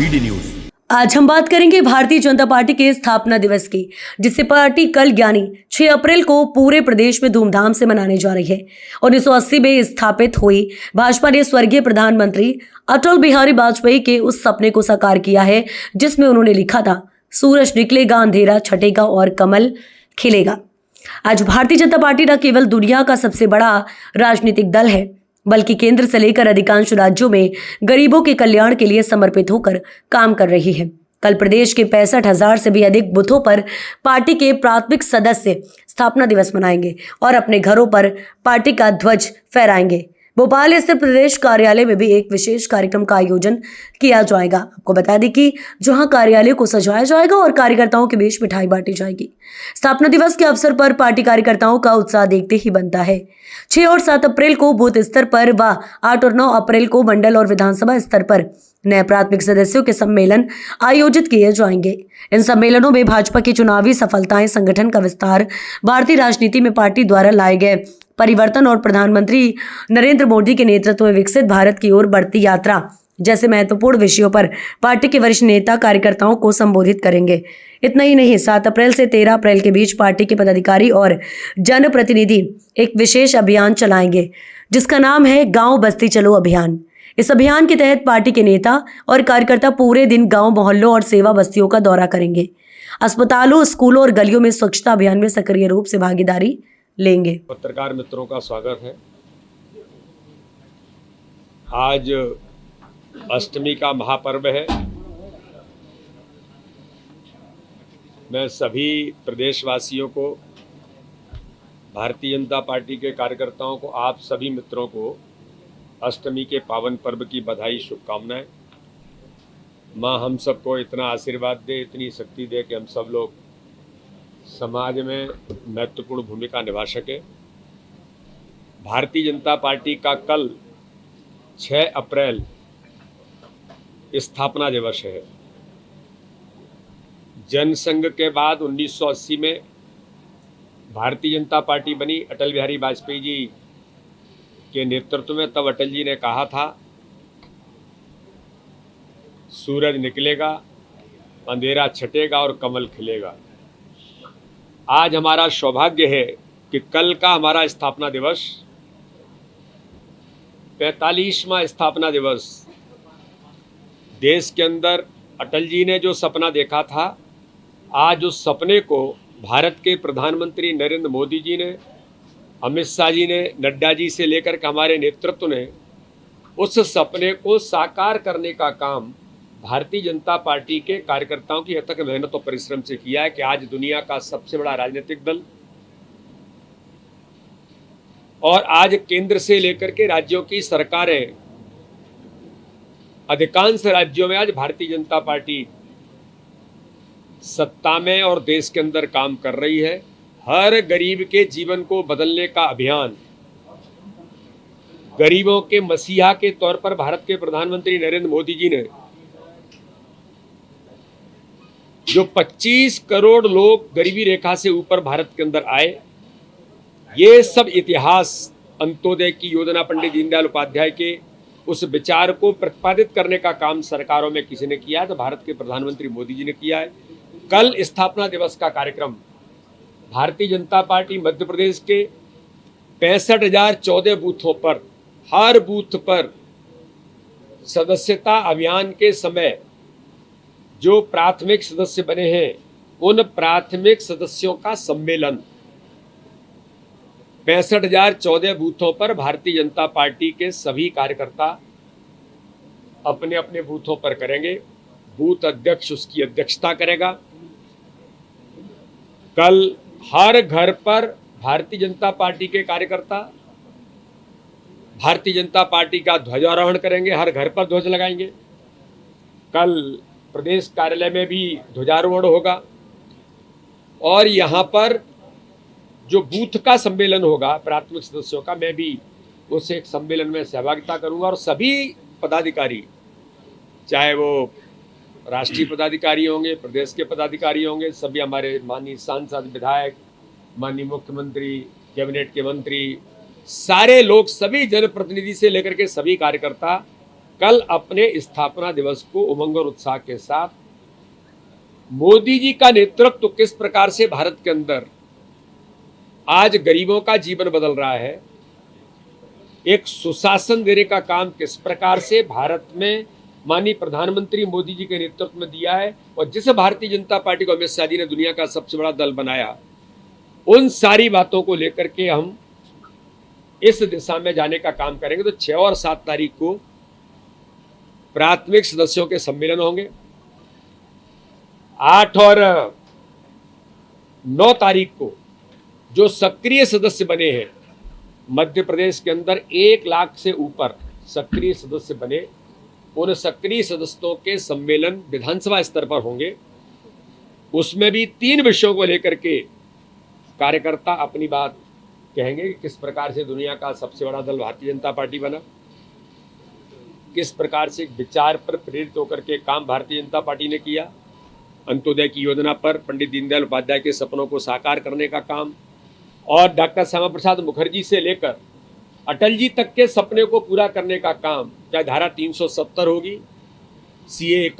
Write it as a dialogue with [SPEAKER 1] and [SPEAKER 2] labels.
[SPEAKER 1] BD news.
[SPEAKER 2] आज हम बात करेंगे भारतीय जनता पार्टी के स्थापना दिवस की, जिसे पार्टी कल यानी 6 अप्रैल को पूरे प्रदेश में धूमधाम से मनाने जा रही है। 1980 में स्थापित हुई भाजपा ने स्वर्गीय प्रधानमंत्री अटल बिहारी वाजपेयी के उस सपने को साकार किया है जिसमें उन्होंने लिखा था, सूरज निकलेगा, अंधेरा छटेगा और कमल खिलेगा। आज भारतीय जनता पार्टी न केवल दुनिया का सबसे बड़ा राजनीतिक दल है, बल्कि केंद्र से लेकर अधिकांश राज्यों में गरीबों के कल्याण के लिए समर्पित होकर काम कर रही है। कल प्रदेश के 65,000 से भी अधिक बूथों पर पार्टी के प्राथमिक सदस्य स्थापना दिवस मनाएंगे और अपने घरों पर पार्टी का ध्वज फहराएंगे। भोपाल स्थित प्रदेश कार्यालय में भी एक विशेष कार्यक्रम का आयोजन किया जाएगा। आपको बता दें कि जहां कार्यालय को सजाया जाएगा और कार्यकर्ताओं के बीच मिठाई बांटी जाएगी। स्थापना दिवस के अवसर पर पार्टी कार्यकर्ताओं का उत्साह देखते ही बनता है। 6 और 7 अप्रैल को बूथ स्तर पर व 8 और 9 अप्रैल को मंडल और विधानसभा स्तर पर नए प्राथमिक सदस्यों के सम्मेलन आयोजित किए जाएंगे। इन सम्मेलनों में भाजपा की चुनावी सफलताएं, संगठन का विस्तार, भारतीय राजनीति में पार्टी द्वारा लाए गए परिवर्तन और प्रधानमंत्री नरेंद्र मोदी के नेतृत्व में विकसित भारत की ओर बढ़ती यात्रा जैसे महत्वपूर्ण विषयों पर पार्टी के वरिष्ठ नेता कार्यकर्ताओं को संबोधित करेंगे। इतना ही नहीं, 7 अप्रैल से 13 अप्रैल के बीच पार्टी के पदाधिकारी और जनप्रतिनिधि एक विशेष अभियान चलाएंगे जिसका नाम है गांव बस्ती चलो अभियान। इस अभियान के तहत पार्टी के नेता और कार्यकर्ता पूरे दिन गांव, मोहल्लों और सेवा बस्तियों का दौरा करेंगे। अस्पतालों, स्कूलों और गलियों में स्वच्छता अभियान में सक्रिय रूप से भागीदारी लेंगे।
[SPEAKER 3] पत्रकार मित्रों का स्वागत है। आज अष्टमी का महापर्व है। मैं सभी प्रदेशवासियों को, भारतीय जनता पार्टी के कार्यकर्ताओं को, आप सभी मित्रों को अष्टमी के पावन पर्व की बधाई, शुभकामनाएं। माँ हम सबको इतना आशीर्वाद दे, इतनी शक्ति दे कि हम सब लोग समाज में महत्वपूर्ण भूमिका निभा सके। भारतीय जनता पार्टी का कल 6 अप्रैल स्थापना दिवस है। जनसंघ के बाद 1980 में भारतीय जनता पार्टी बनी अटल बिहारी वाजपेयी जी के नेतृत्व में। तब अटल जी ने कहा था, सूरज निकलेगा, अंधेरा छटेगा और कमल खिलेगा। आज हमारा सौभाग्य है कि कल का हमारा स्थापना दिवस, 45वां स्थापना दिवस, देश के अंदर अटल जी ने जो सपना देखा था, आज उस सपने को भारत के प्रधानमंत्री नरेंद्र मोदी जी ने, अमित शाह जी ने, नड्डा जी से लेकर के हमारे नेतृत्व ने उस सपने को साकार करने का काम भारतीय जनता पार्टी के कार्यकर्ताओं की अथक मेहनत और परिश्रम से किया है कि आज दुनिया का सबसे बड़ा राजनीतिक दल और आज केंद्र से लेकर के राज्यों की सरकारें, अधिकांश राज्यों में आज भारतीय जनता पार्टी सत्ता में और देश के अंदर काम कर रही है। हर गरीब के जीवन को बदलने का अभियान, गरीबों के मसीहा के तौर पर भारत के प्रधानमंत्री नरेंद्र मोदी जी ने जो 25 करोड़ लोग गरीबी रेखा से ऊपर भारत के अंदर आए, ये सब इतिहास अंत्योदय की योजना पंडित दीनदयाल उपाध्याय के उस विचार को प्रतिपादित करने का काम सरकारों में किसी ने किया है तो भारत के प्रधानमंत्री मोदी जी ने किया है। कल स्थापना दिवस का कार्यक्रम भारतीय जनता पार्टी मध्य प्रदेश के 65,014 बूथों पर, हर बूथ पर सदस्यता अभियान के समय जो प्राथमिक सदस्य बने हैं, उन प्राथमिक सदस्यों का सम्मेलन 65,014 बूथों पर भारतीय जनता पार्टी के सभी कार्यकर्ता अपने अपने बूथों पर करेंगे। बूथ अध्यक्ष उसकी अध्यक्षता करेगा। कल हर घर पर भारतीय जनता पार्टी के कार्यकर्ता भारतीय जनता पार्टी का ध्वजारोहण करेंगे, हर घर पर ध्वज लगाएंगे। कल प्रदेश कार्यालय में भी ध्वजारोहण होगा और यहाँ पर जो बूथ का सम्मेलन होगा प्राथमिक सदस्यों का, मैं भी उस एक सम्मेलन में सहभागिता करूंगा और सभी पदाधिकारी, चाहे वो राष्ट्रीय पदाधिकारी होंगे, प्रदेश के पदाधिकारी होंगे, सभी हमारे माननीय सांसद, विधायक, माननीय मुख्यमंत्री, कैबिनेट के मंत्री, सारे लोग, सभी जनप्रतिनिधि से लेकर के सभी कार्यकर्ता कल अपने स्थापना दिवस को उमंग और उत्साह के साथ मोदी जी का नेतृत्व किस प्रकार से भारत के अंदर आज गरीबों का जीवन बदल रहा है, एक सुशासन देने का काम किस प्रकार से भारत में माननीय प्रधानमंत्री मोदी जी के नेतृत्व में दिया है, और जिस भारतीय जनता पार्टी को अमित शाह जी ने दुनिया का सबसे बड़ा दल बनाया, उन सारी बातों को लेकर के हम इस दिशा में जाने का काम करेंगे। तो 6 और 7 तारीख को प्राथमिक सदस्यों के सम्मेलन होंगे। 8 और 9 तारीख को जो सक्रिय सदस्य बने हैं, मध्य प्रदेश के अंदर 1 लाख से ऊपर सक्रिय सदस्य बने, उन सक्रिय सदस्यों के सम्मेलन विधानसभा स्तर पर होंगे। उसमें भी 3 विषयों को लेकर के कार्यकर्ता अपनी बात कहेंगे कि किस प्रकार से दुनिया का सबसे बड़ा दल भारतीय जनता पार्टी बना, किस प्रकार से विचार पर प्रेरित होकर के काम भारतीय जनता पार्टी ने किया, अंत्योदय की योजना पर पंडित दीनदयाल उपाध्याय के सपनों को साकार करने का काम, और डॉक्टर श्यामा प्रसाद मुखर्जी से लेकर अटल जी तक के सपने को पूरा करने का काम, चाहे धारा 370 होगी, CA